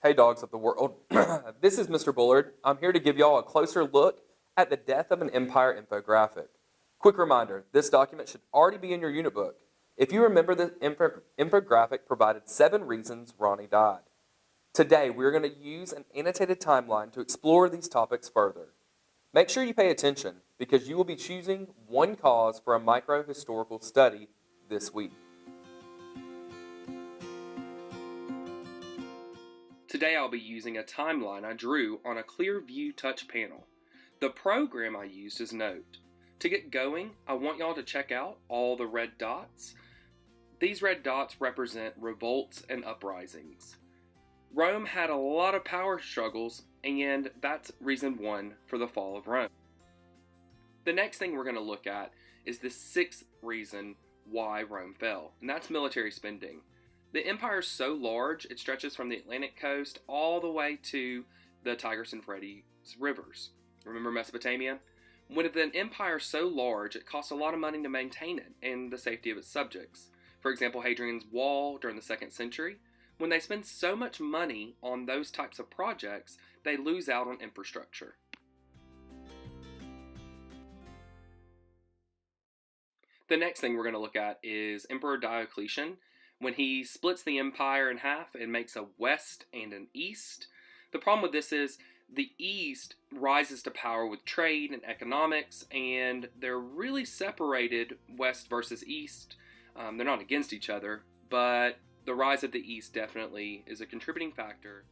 Hey, dogs of the world. This is Mr. Bullard. I'm here to give y'all a closer look at the death of an empire infographic. Quick reminder, this document should already be in your unit book. If you remember, the infographic provided 7 reasons Ronnie died. Today, we're going to use an annotated timeline to explore these topics further. Make sure you pay attention because you will be choosing one cause for a micro-historical study this week. Today I'll be using a timeline I drew on a Clearview touch panel. The program I used is Note. To get going, I want y'all to check out all the red dots. These red dots represent revolts and uprisings. Rome had a lot of power struggles, and that's reason 1 for the fall of Rome. The next thing we're going to look at is the 6th reason why Rome fell, and that's military spending. The empire is so large, it stretches from the Atlantic coast all the way to the Tigris and Euphrates rivers. Remember Mesopotamia? When an empire is so large, it costs a lot of money to maintain it and the safety of its subjects. For example, Hadrian's Wall during the 2nd century. When they spend so much money on those types of projects, they lose out on infrastructure. The next thing we're going to look at is Emperor Diocletian. When he splits the empire in half and makes a west and an east. The problem with this is the east rises to power with trade and economics, and they're really separated, west versus east. They're not against each other, but the rise of the east definitely is a contributing factor.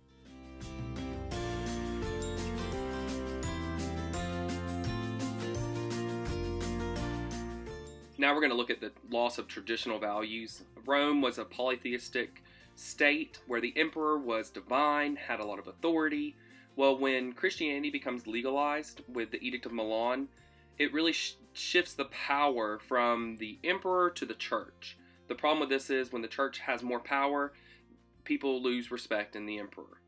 Now we're going to look at the loss of traditional values. Rome was a polytheistic state where the emperor was divine, had a lot of authority. Well, when Christianity becomes legalized with the Edict of Milan, it really shifts the power from the emperor to the church. The problem with this is when the church has more power, people lose respect in the emperor.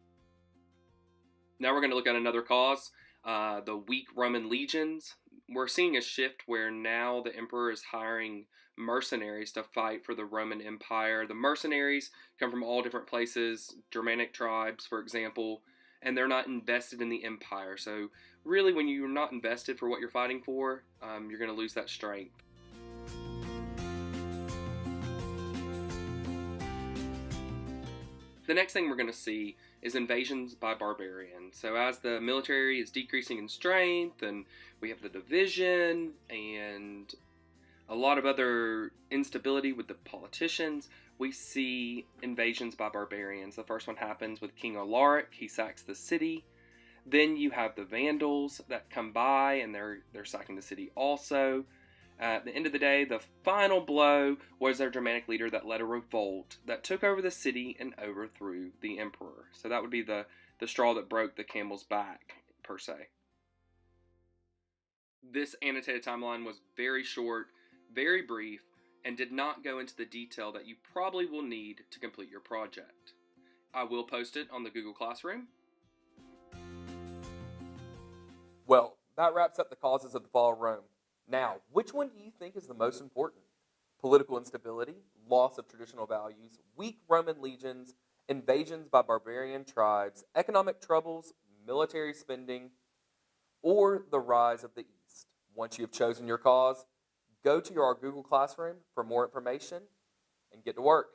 Now we're going to look at another cause, the weak Roman legions. We're seeing a shift where now the emperor is hiring mercenaries to fight for the Roman Empire. The mercenaries come from all different places, Germanic tribes, for example, and they're not invested in the empire. So really, when you're not invested for what you're fighting for, you're going to lose that strength. The next thing we're going to see is invasions by barbarians. So as the military is decreasing in strength, and we have the division, and a lot of other instability with the politicians, we see invasions by barbarians. The first one happens with King Alaric. He sacks the city. Then you have the Vandals that come by, and they're sacking the city also. At the end of the day, the final blow was their Germanic leader that led a revolt that took over the city and overthrew the emperor. So that would be the straw that broke the camel's back, per se. This annotated timeline was very short, very brief, and did not go into the detail that you probably will need to complete your project. I will post it on the Google Classroom. Well, that wraps up the causes of the fall of Rome. Now, which one do you think is the most important? Political instability, loss of traditional values, weak Roman legions, invasions by barbarian tribes, economic troubles, military spending, or the rise of the East? Once you have chosen your cause, go to our Google Classroom for more information and get to work.